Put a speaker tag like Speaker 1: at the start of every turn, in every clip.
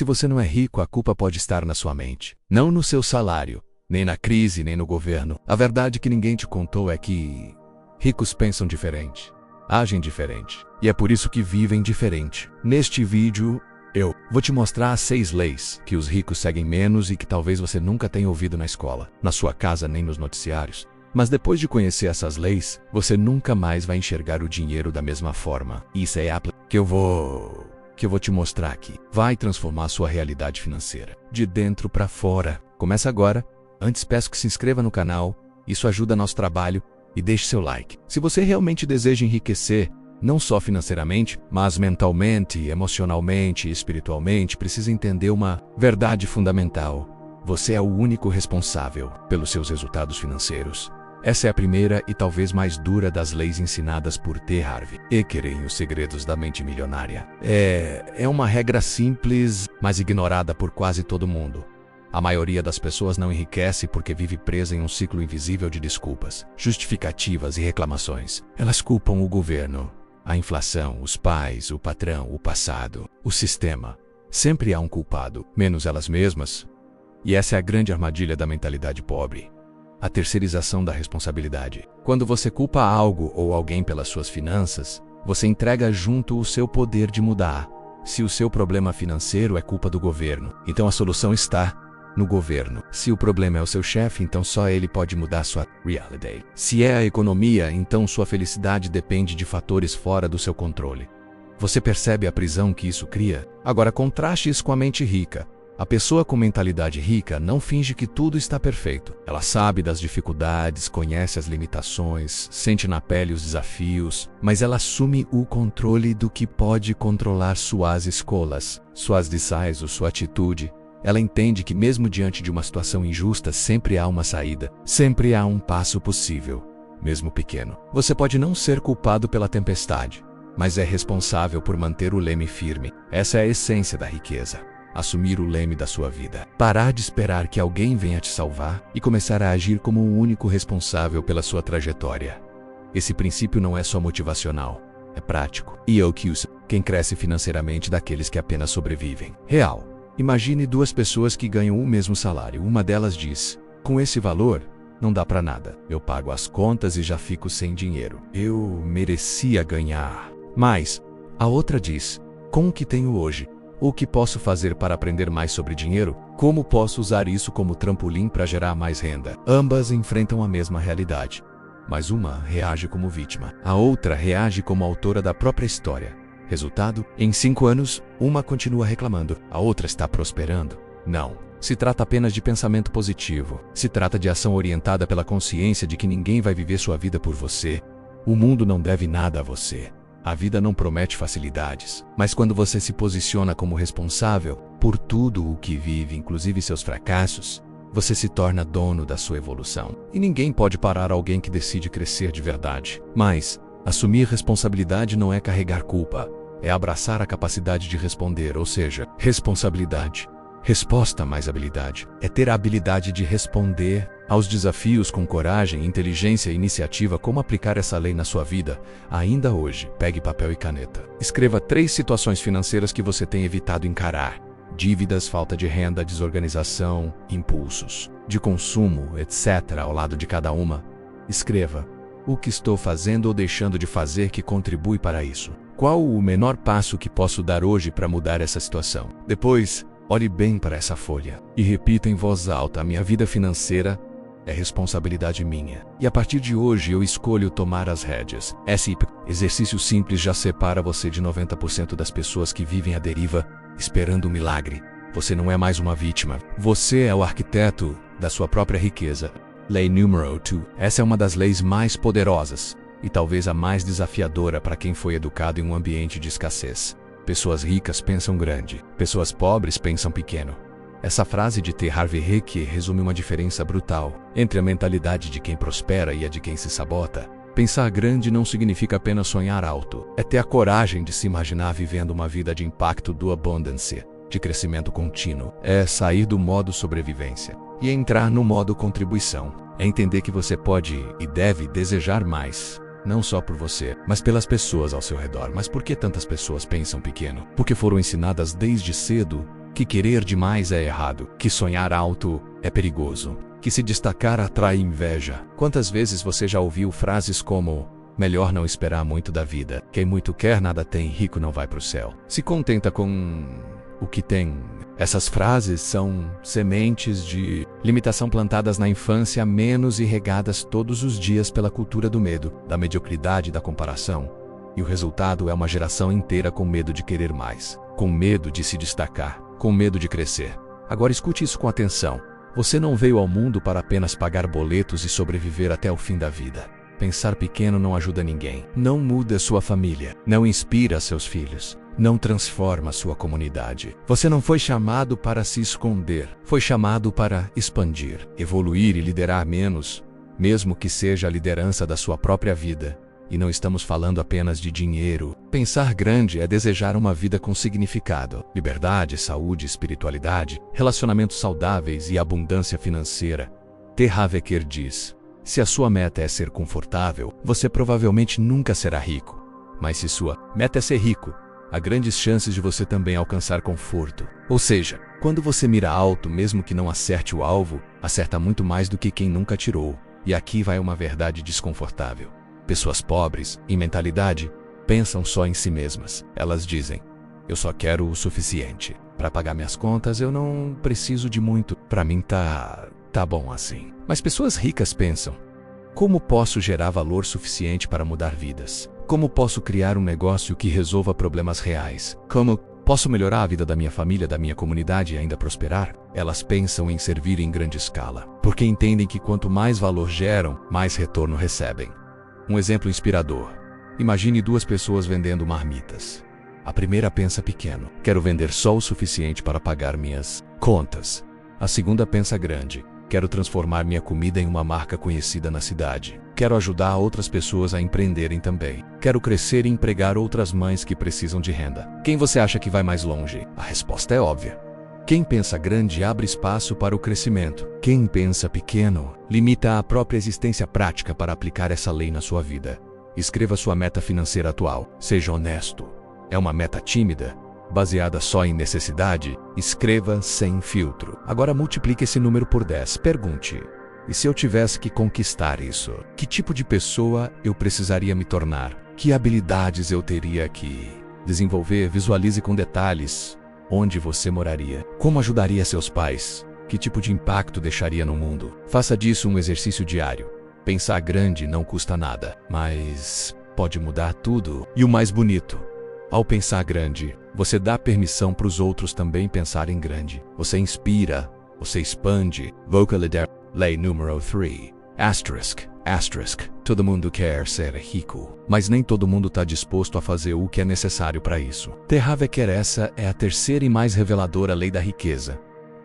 Speaker 1: Se você não é rico, a culpa pode estar na sua mente, não no seu salário, nem na crise, nem no governo. A verdade que ninguém te contou é que ricos pensam diferente, agem diferente, e é por isso que vivem diferente. Neste vídeo, eu vou te mostrar as 6 leis que os ricos seguem menos e que talvez você nunca tenha ouvido na escola, na sua casa, nem nos noticiários. Mas depois de conhecer essas leis, você nunca mais vai enxergar o dinheiro da mesma forma. Isso é a que eu vou te mostrar aqui. Vai transformar a sua realidade financeira, de dentro para fora. Começa agora. Antes peço que se inscreva no canal, isso ajuda nosso trabalho, e deixe seu like. Se você realmente deseja enriquecer, não só financeiramente, mas mentalmente, emocionalmente e espiritualmente, precisa entender uma verdade fundamental. Você é o único responsável pelos seus resultados financeiros. Essa é a primeira e talvez mais dura das leis ensinadas por T. Harv Eker em Os Segredos da Mente Milionária. É uma regra simples, mas ignorada por quase todo mundo. A maioria das pessoas não enriquece porque vive presa em um ciclo invisível de desculpas, justificativas e reclamações. Elas culpam o governo, a inflação, os pais, o patrão, o passado, o sistema. Sempre há um culpado, menos elas mesmas. E essa é a grande armadilha da mentalidade pobre. A terceirização da responsabilidade. Quando você culpa algo ou alguém pelas suas finanças, você entrega junto o seu poder de mudar. Se o seu problema financeiro é culpa do governo, então a solução está no governo. Se o problema é o seu chefe, então só ele pode mudar sua realidade. Se é a economia, então sua felicidade depende de fatores fora do seu controle. Você percebe a prisão que isso cria? Agora contraste isso com a mente rica. A pessoa com mentalidade rica não finge que tudo está perfeito. Ela sabe das dificuldades, conhece as limitações, sente na pele os desafios, mas ela assume o controle do que pode controlar: suas escolhas, suas decisões, sua atitude. Ela entende que mesmo diante de uma situação injusta, sempre há uma saída, sempre há um passo possível, mesmo pequeno. Você pode não ser culpado pela tempestade, mas é responsável por manter o leme firme. Essa é a essência da riqueza. Assumir o leme da sua vida. Parar de esperar que alguém venha te salvar e começar a agir como o único responsável pela sua trajetória. Esse princípio não é só motivacional, é prático. E é o que usa quem cresce financeiramente daqueles que apenas sobrevivem. Real. Imagine 2 pessoas que ganham o mesmo salário. Uma delas diz: com esse valor, não dá pra nada. Eu pago as contas e já fico sem dinheiro. Eu merecia ganhar mais. A outra diz: com o que tenho hoje, o que posso fazer para aprender mais sobre dinheiro? Como posso usar isso como trampolim para gerar mais renda? Ambas enfrentam a mesma realidade, mas uma reage como vítima. A outra reage como autora da própria história. Resultado: em 5 anos, uma continua reclamando, a outra está prosperando. Não se trata apenas de pensamento positivo. Se trata de ação orientada pela consciência de que ninguém vai viver sua vida por você. O mundo não deve nada a você. A vida não promete facilidades, mas quando você se posiciona como responsável por tudo o que vive, inclusive seus fracassos, você se torna dono da sua evolução. E ninguém pode parar alguém que decide crescer de verdade. Mas assumir responsabilidade não é carregar culpa, é abraçar a capacidade de responder, ou seja, responsabilidade. Resposta mais habilidade. É ter a habilidade de responder aos desafios com coragem, inteligência e iniciativa. Como aplicar essa lei na sua vida? Ainda hoje, pegue papel e caneta. Escreva 3 situações financeiras que você tem evitado encarar: dívidas, falta de renda, desorganização, impulsos de consumo, etc. Ao lado de cada uma, escreva: o que estou fazendo ou deixando de fazer que contribui para isso? Qual o menor passo que posso dar hoje para mudar essa situação? Depois, olhe bem para essa folha e repita em voz alta: a minha vida financeira é responsabilidade minha. E a partir de hoje eu escolho tomar as rédeas. Esse exercício simples já separa você de 90% das pessoas que vivem à deriva, esperando um milagre. Você não é mais uma vítima. Você é o arquiteto da sua própria riqueza. Lei número 2. Essa é uma das leis mais poderosas e talvez a mais desafiadora para quem foi educado em um ambiente de escassez. Pessoas ricas pensam grande, pessoas pobres pensam pequeno. Essa frase de T. Harv Eker resume uma diferença brutal entre a mentalidade de quem prospera e a de quem se sabota. Pensar grande não significa apenas sonhar alto. É ter a coragem de se imaginar vivendo uma vida de impacto, do abundância, de crescimento contínuo. É sair do modo sobrevivência e entrar no modo contribuição. É entender que você pode e deve desejar mais. Não só por você, mas pelas pessoas ao seu redor. Mas por que tantas pessoas pensam pequeno? Porque foram ensinadas desde cedo que querer demais é errado, que sonhar alto é perigoso, que se destacar atrai inveja. Quantas vezes você já ouviu frases como: melhor não esperar muito da vida, quem muito quer nada tem, rico não vai para o céu, se contenta com o que tem. Essas frases são sementes de limitação plantadas na infância menos e regadas todos os dias pela cultura do medo, da mediocridade e da comparação. E o resultado é uma geração inteira com medo de querer mais, com medo de se destacar, com medo de crescer. Agora escute isso com atenção. Você não veio ao mundo para apenas pagar boletos e sobreviver até o fim da vida. Pensar pequeno não ajuda ninguém. Não muda sua família. Não inspira seus filhos. Não transforma sua comunidade. Você não foi chamado para se esconder. Foi chamado para expandir, evoluir e liderar menos, mesmo que seja a liderança da sua própria vida. E não estamos falando apenas de dinheiro. Pensar grande é desejar uma vida com significado, liberdade, saúde, espiritualidade, relacionamentos saudáveis e abundância financeira. T. Harv Eker diz: se a sua meta é ser confortável, você provavelmente nunca será rico. Mas se sua meta é ser rico, há grandes chances de você também alcançar conforto. Ou seja, quando você mira alto, mesmo que não acerte o alvo, acerta muito mais do que quem nunca atirou. E aqui vai uma verdade desconfortável. Pessoas pobres, em mentalidade, pensam só em si mesmas. Elas dizem: eu só quero o suficiente. Para pagar minhas contas, eu não preciso de muito. Para mim tá bom assim. Mas pessoas ricas pensam: como posso gerar valor suficiente para mudar vidas? Como posso criar um negócio que resolva problemas reais? Como posso melhorar a vida da minha família, da minha comunidade e ainda prosperar? Elas pensam em servir em grande escala, porque entendem que quanto mais valor geram, mais retorno recebem. Um exemplo inspirador. Imagine duas pessoas vendendo marmitas. A primeira pensa pequeno: quero vender só o suficiente para pagar minhas contas. A segunda pensa grande: quero transformar minha comida em uma marca conhecida na cidade. Quero ajudar outras pessoas a empreenderem também. Quero crescer e empregar outras mães que precisam de renda. Quem você acha que vai mais longe? A resposta é óbvia. Quem pensa grande abre espaço para o crescimento. Quem pensa pequeno limita a própria existência prática para aplicar essa lei na sua vida. Escreva sua meta financeira atual. Seja honesto. É uma meta tímida, baseada só em necessidade? Escreva sem filtro. Agora multiplique esse número por 10. Pergunte: e se eu tivesse que conquistar isso? Que tipo de pessoa eu precisaria me tornar? Que habilidades eu teria que desenvolver? Visualize com detalhes onde você moraria. Como ajudaria seus pais? Que tipo de impacto deixaria no mundo? Faça disso um exercício diário. Pensar grande não custa nada, mas pode mudar tudo. E o mais bonito: ao pensar grande, você dá permissão para os outros também pensarem grande. Você inspira, você expande. Vocalizer, lei número 3. Asterisk. Todo mundo quer ser rico, mas nem todo mundo está disposto a fazer o que é necessário para isso. T. Harv Eker, essa é a terceira e mais reveladora lei da riqueza.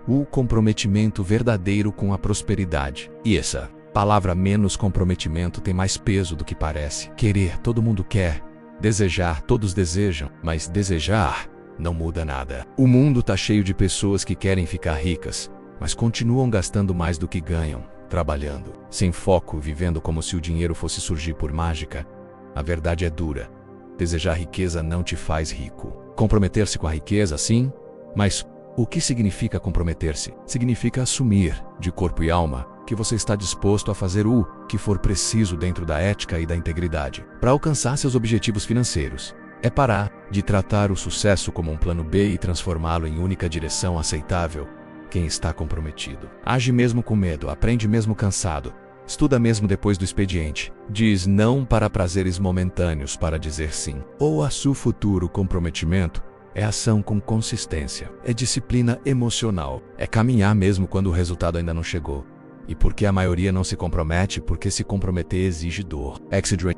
Speaker 1: O comprometimento verdadeiro com a prosperidade. E essa palavra menos comprometimento tem mais peso do que parece. Querer, todo mundo quer. Desejar, todos desejam, mas desejar não muda nada. O mundo está cheio de pessoas que querem ficar ricas, mas continuam gastando mais do que ganham, trabalhando, sem foco, vivendo como se o dinheiro fosse surgir por mágica. A verdade é dura. Desejar riqueza não te faz rico. Comprometer-se com a riqueza, sim, mas o que significa comprometer-se? Significa assumir, de corpo e alma, que você está disposto a fazer o que for preciso dentro da ética e da integridade para alcançar seus objetivos financeiros. É parar de tratar o sucesso como um plano B e transformá-lo em única direção aceitável. Quem está comprometido age mesmo com medo, aprende mesmo cansado, estuda mesmo depois do expediente, diz não para prazeres momentâneos para dizer sim. Ou a seu futuro comprometimento é ação com consistência, é disciplina emocional, é caminhar mesmo quando o resultado ainda não chegou. E por que a maioria não se compromete? Porque se comprometer exige dor.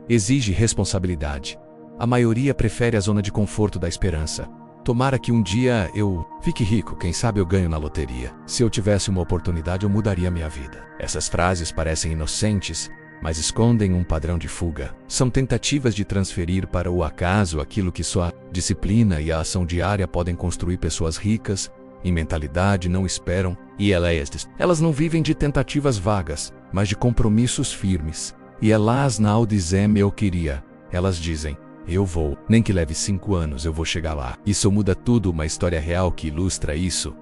Speaker 1: Exige responsabilidade. A maioria prefere a zona de conforto da esperança. Tomara que um dia eu fique rico, quem sabe eu ganho na loteria. Se eu tivesse uma oportunidade, eu mudaria minha vida. Essas frases parecem inocentes, mas escondem um padrão de fuga. São tentativas de transferir para o acaso aquilo que só a disciplina e a ação diária podem construir. Pessoas ricas, em mentalidade, não esperam, e elas não vivem de tentativas vagas, mas de compromissos firmes. E elas não dizem eu queria, elas dizem Eu vou. Nem que leve 5 anos, eu vou chegar lá. Isso muda tudo, uma história real que ilustra isso.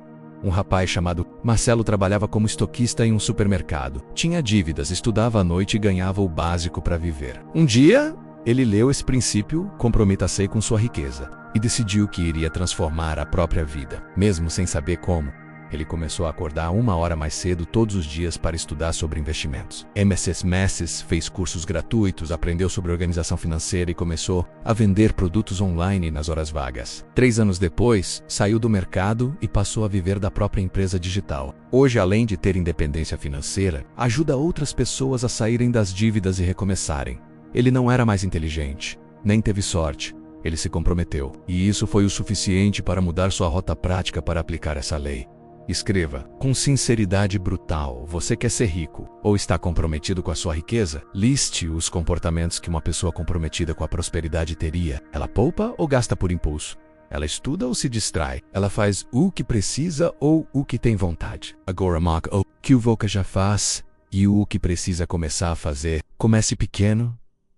Speaker 1: Um rapaz chamado Marcelo trabalhava como estoquista em um supermercado. Tinha dívidas, estudava à noite e ganhava o básico para viver. Um dia, ele leu esse princípio, comprometa-se com sua riqueza, e decidiu que iria transformar a própria vida. Mesmo sem saber como, ele começou a acordar 1 hora mais cedo todos os dias para estudar sobre investimentos. MSS fez cursos gratuitos, aprendeu sobre organização financeira e começou a vender produtos online nas horas vagas. 3 anos depois, saiu do mercado e passou a viver da própria empresa digital. Hoje, além de ter independência financeira, ajuda outras pessoas a saírem das dívidas e recomeçarem. Ele não era mais inteligente, nem teve sorte. Ele se comprometeu. E isso foi o suficiente para mudar sua rota prática para aplicar essa lei. Escreva, com sinceridade brutal, você quer ser rico ou está comprometido com a sua riqueza? Liste os comportamentos que uma pessoa comprometida com a prosperidade teria. Ela poupa ou gasta por impulso? Ela estuda ou se distrai? Ela faz o que precisa ou o que tem vontade? Agora marca o que o Voca já faz e o que precisa começar a fazer. Comece pequeno,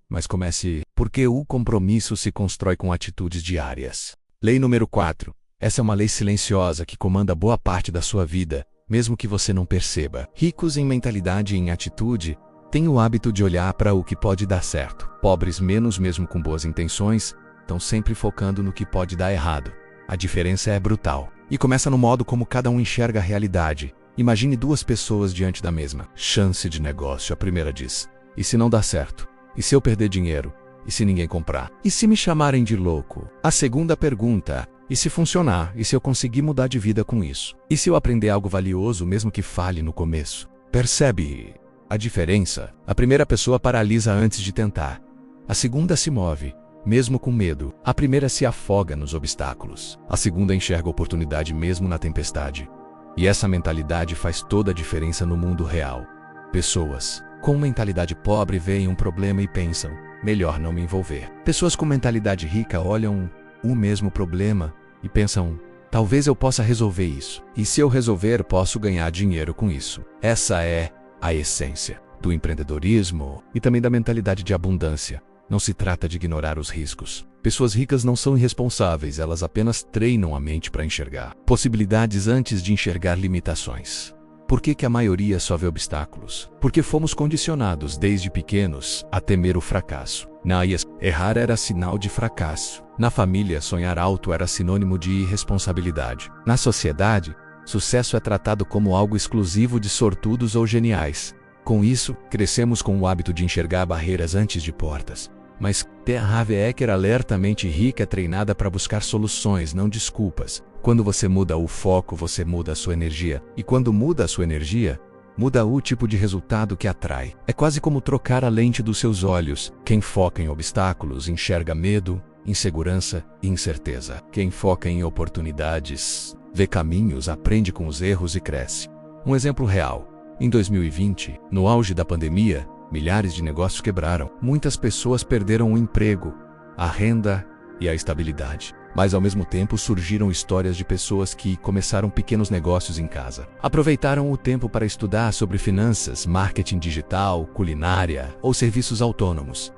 Speaker 1: mas comece porque o compromisso se constrói com atitudes diárias. Lei número 4. Essa é uma lei silenciosa que comanda boa parte da sua vida, mesmo que você não perceba. Ricos em mentalidade e em atitude têm o hábito de olhar para o que pode dar certo. Pobres menos, mesmo com boas intenções, estão sempre focando no que pode dar errado. A diferença é brutal. E começa no modo como cada um enxerga a realidade. Imagine 2 pessoas diante da mesma chance de negócio. A primeira diz: e se não dá certo? E se eu perder dinheiro? E se ninguém comprar? E se me chamarem de louco? A segunda pergunta: e se funcionar? E se eu conseguir mudar de vida com isso? E se eu aprender algo valioso, mesmo que falhe no começo? Percebe a diferença? A primeira pessoa paralisa antes de tentar. A segunda se move, mesmo com medo. A primeira se afoga nos obstáculos. A segunda enxerga oportunidade mesmo na tempestade. E essa mentalidade faz toda a diferença no mundo real. Pessoas com mentalidade pobre veem um problema e pensam: melhor não me envolver. Pessoas com mentalidade rica olham o mesmo problema e pensam: talvez eu possa resolver isso. E se eu resolver, posso ganhar dinheiro com isso. Essa é a essência do empreendedorismo e também da mentalidade de abundância. Não se trata de ignorar os riscos. Pessoas ricas não são irresponsáveis, elas apenas treinam a mente para enxergar possibilidades antes de enxergar limitações. Por que a maioria só vê obstáculos? Porque fomos condicionados desde pequenos a temer o fracasso. Na IAS, errar era sinal de fracasso. Na família, sonhar alto era sinônimo de irresponsabilidade. Na sociedade, sucesso é tratado como algo exclusivo de sortudos ou geniais. Com isso, crescemos com o hábito de enxergar barreiras antes de portas. Mas Terra Eker alertamente rica é treinada para buscar soluções, não desculpas. Quando você muda o foco, você muda a sua energia. E quando muda a sua energia, muda o tipo de resultado que atrai. É quase como trocar a lente dos seus olhos. Quem foca em obstáculos enxerga medo, insegurança e incerteza. Quem foca em oportunidades vê caminhos, aprende com os erros e cresce. Um exemplo real. Em 2020, no auge da pandemia, milhares de negócios quebraram. Muitas pessoas perderam o emprego, a renda e a estabilidade. Mas ao mesmo tempo surgiram histórias de pessoas que começaram pequenos negócios em casa. Aproveitaram o tempo para estudar sobre finanças, marketing digital, culinária ou serviços autônomos.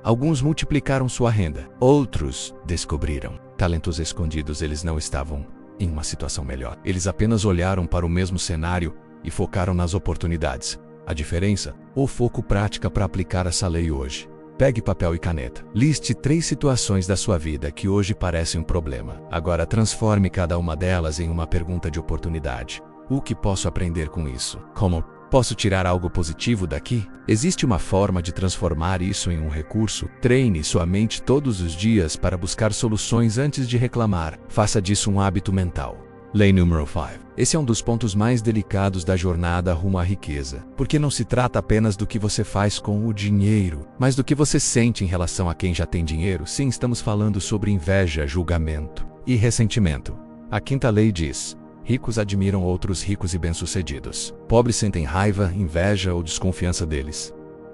Speaker 1: Alguns multiplicaram sua renda, outros descobriram talentos escondidos. Eles não estavam em uma situação melhor. Eles apenas olharam para o mesmo cenário e focaram nas oportunidades. A diferença? O foco prática para aplicar essa lei hoje. Pegue papel e caneta. Liste 3 situações da sua vida que hoje parecem um problema. Agora transforme cada uma delas em uma pergunta de oportunidade. O que posso aprender com isso? Como posso tirar algo positivo daqui? Existe uma forma de transformar isso em um recurso? Treine sua mente todos os dias para buscar soluções antes de reclamar. Faça disso um hábito mental. Lei número 5. Esse é um dos pontos mais delicados da jornada rumo à riqueza, porque não se trata apenas do que você faz com o dinheiro, mas do que você sente em relação a quem já tem dinheiro. Sim, estamos falando sobre inveja, julgamento e ressentimento. A 5ª lei diz: ricos admiram outros ricos e bem-sucedidos. Pobres sentem raiva, inveja ou desconfiança deles.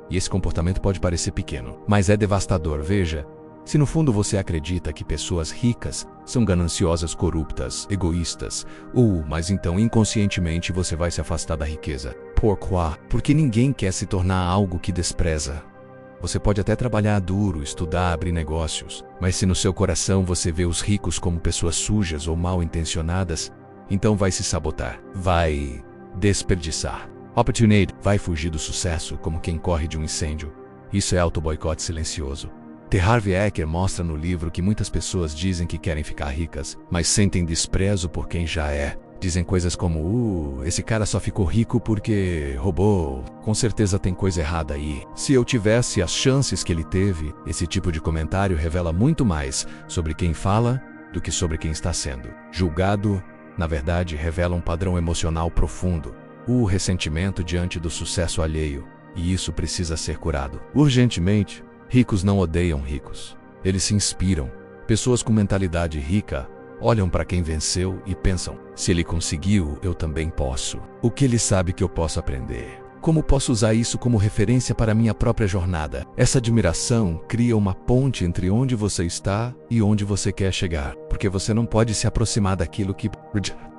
Speaker 1: E esse comportamento pode parecer pequeno, mas é devastador. Veja, se no fundo você acredita que pessoas ricas são gananciosas, corruptas, egoístas, mas então inconscientemente você vai se afastar da riqueza. Por quê? Porque ninguém quer se tornar algo que despreza. Você pode até trabalhar duro, estudar, abrir negócios, mas se no seu coração você vê os ricos como pessoas sujas ou mal intencionadas, então vai se sabotar, vai desperdiçar. Opportunity vai fugir do sucesso como quem corre de um incêndio. Isso é auto-boicote silencioso. T. Harv Eker mostra no livro que muitas pessoas dizem que querem ficar ricas, mas sentem desprezo por quem já é. Dizem coisas como, esse cara só ficou rico porque roubou, com certeza tem coisa errada aí. Se eu tivesse as chances que ele teve, esse tipo de comentário revela muito mais sobre quem fala do que sobre quem está sendo julgado. Na verdade, revela um padrão emocional profundo, o ressentimento diante do sucesso alheio, e isso precisa ser curado. Urgentemente, ricos não odeiam ricos, eles se inspiram. Pessoas com mentalidade rica olham para quem venceu e pensam, se ele conseguiu, eu também posso. O que ele sabe que eu posso aprender? Como posso usar isso como referência para minha própria jornada? Essa admiração cria uma ponte entre onde você está e onde você quer chegar, porque você não pode se aproximar daquilo que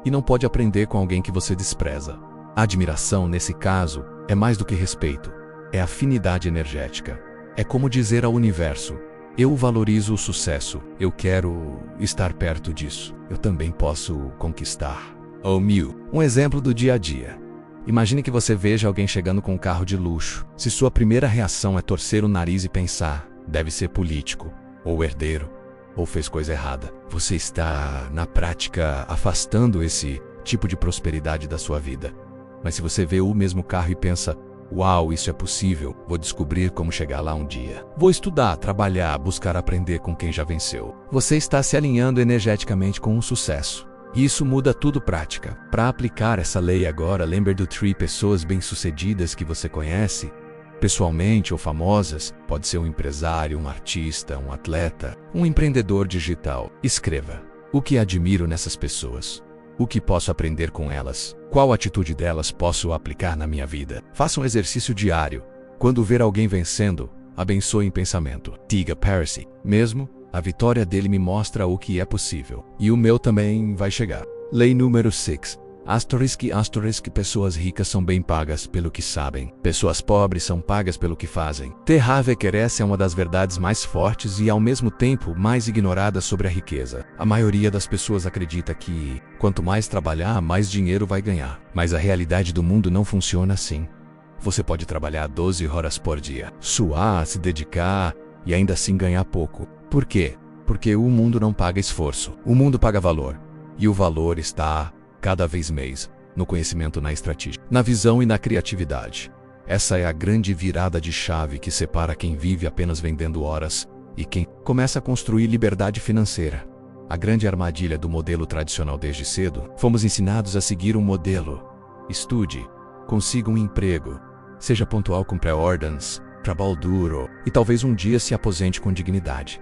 Speaker 1: e não pode aprender com alguém que você despreza. A admiração, nesse caso, é mais do que respeito, é afinidade energética. É como dizer ao universo, eu valorizo o sucesso, eu quero estar perto disso, eu também posso conquistar. Oh, um exemplo do dia a dia. Imagine que você veja alguém chegando com um carro de luxo. Se sua primeira reação é torcer o nariz e pensar, deve ser político, ou herdeiro, ou fez coisa errada, você está, na prática, afastando esse tipo de prosperidade da sua vida. Mas se você vê o mesmo carro e pensa, uau, isso é possível, vou descobrir como chegar lá um dia. Vou estudar, trabalhar, buscar aprender com quem já venceu. Você está se alinhando energeticamente com um sucesso. E isso muda tudo prática. Para aplicar essa lei agora, lembre do 3 pessoas bem-sucedidas que você conhece, pessoalmente ou famosas. Pode ser um empresário, um artista, um atleta, um empreendedor digital. Escreva. O que admiro nessas pessoas? O que posso aprender com elas? Qual atitude delas posso aplicar na minha vida? Faça um exercício diário. Quando ver alguém vencendo, abençoe em pensamento. Diga Parsi. Mesmo, a vitória dele me mostra o que é possível. E o meu também vai chegar. Lei número 6. Pessoas ricas são bem pagas pelo que sabem. Pessoas pobres são pagas pelo que fazem. T. Harv Eker, essa é uma das verdades mais fortes e ao mesmo tempo mais ignoradas sobre a riqueza. A maioria das pessoas acredita que quanto mais trabalhar, mais dinheiro vai ganhar. Mas a realidade do mundo não funciona assim. Você pode trabalhar 12 horas por dia, suar, se dedicar e ainda assim ganhar pouco. Por quê? Porque o mundo não paga esforço. O mundo paga valor. E o valor está cada vez mais no conhecimento, na estratégia, na visão e na criatividade. Essa é a grande virada de chave que separa quem vive apenas vendendo horas e quem começa a construir liberdade financeira. A grande armadilha do modelo tradicional desde cedo, fomos ensinados a seguir um modelo. Estude, consiga um emprego, seja pontual com pré-ordens, trabalhe duro e talvez um dia se aposente com dignidade.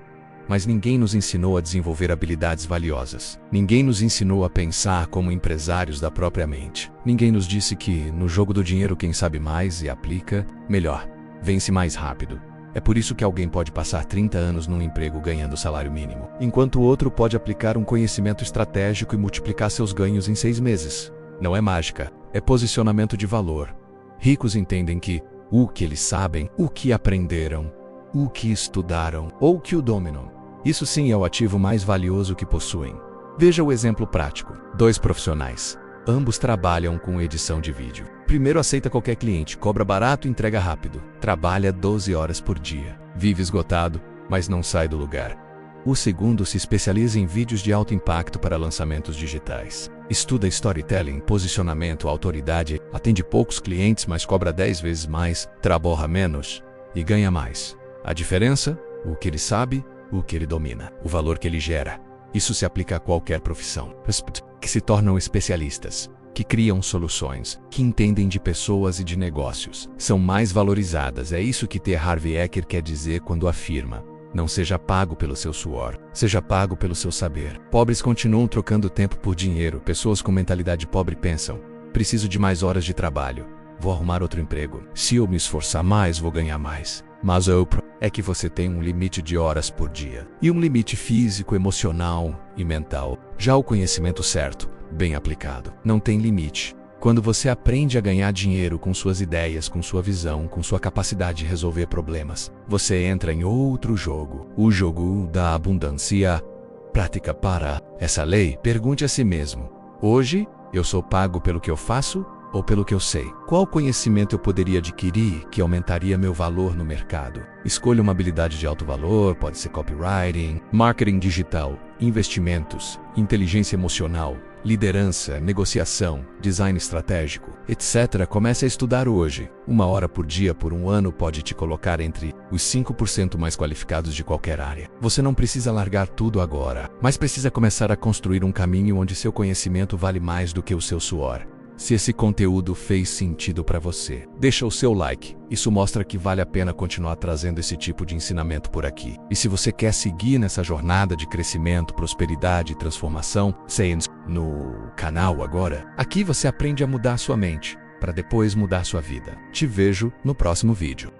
Speaker 1: Mas ninguém nos ensinou a desenvolver habilidades valiosas. Ninguém nos ensinou a pensar como empresários da própria mente. Ninguém nos disse que, no jogo do dinheiro, quem sabe mais e aplica, melhor, vence mais rápido. É por isso que alguém pode passar 30 anos num emprego ganhando salário mínimo, enquanto o outro pode aplicar um conhecimento estratégico e multiplicar seus ganhos em 6 meses. Não é mágica, é posicionamento de valor. Ricos entendem que o que eles sabem, o que aprenderam, o que estudaram ou o que o dominam. Isso sim é o ativo mais valioso que possuem. Veja o exemplo prático. 2 profissionais. Ambos trabalham com edição de vídeo. Primeiro aceita qualquer cliente, cobra barato e entrega rápido. Trabalha 12 horas por dia. Vive esgotado, mas não sai do lugar. O segundo se especializa em vídeos de alto impacto para lançamentos digitais. Estuda storytelling, posicionamento, autoridade, atende poucos clientes, mas cobra 10 vezes mais, trabalha menos e ganha mais. A diferença? O que ele sabe, o que ele domina, o valor que ele gera. Isso se aplica a qualquer profissão. Que se tornam especialistas, que criam soluções, que entendem de pessoas e de negócios. São mais valorizadas. É isso que T. Harv Eker quer dizer quando afirma: não seja pago pelo seu suor, seja pago pelo seu saber. Pobres continuam trocando tempo por dinheiro. Pessoas com mentalidade pobre pensam: preciso de mais horas de trabalho, vou arrumar outro emprego. Se eu me esforçar mais, vou ganhar mais. Mas é que você tem um limite de horas por dia. E um limite físico, emocional e mental. Já o conhecimento certo, bem aplicado, não tem limite. Quando você aprende a ganhar dinheiro com suas ideias, com sua visão, com sua capacidade de resolver problemas, você entra em outro jogo, o jogo da abundância. Prática para essa lei, pergunte a si mesmo: hoje, eu sou pago pelo que eu faço ou pelo que eu sei? Qual conhecimento eu poderia adquirir que aumentaria meu valor no mercado? Escolha uma habilidade de alto valor, pode ser copywriting, marketing digital, investimentos, inteligência emocional, liderança, negociação, design estratégico, etc. Comece a estudar hoje. 1 hora por dia por 1 ano pode te colocar entre os 5% mais qualificados de qualquer área. Você não precisa largar tudo agora, mas precisa começar a construir um caminho onde seu conhecimento vale mais do que o seu suor. Se esse conteúdo fez sentido para você, deixa o seu like. Isso mostra que vale a pena continuar trazendo esse tipo de ensinamento por aqui. E se você quer seguir nessa jornada de crescimento, prosperidade e transformação, se no canal agora. Aqui você aprende a mudar sua mente, para depois mudar sua vida. Te vejo no próximo vídeo.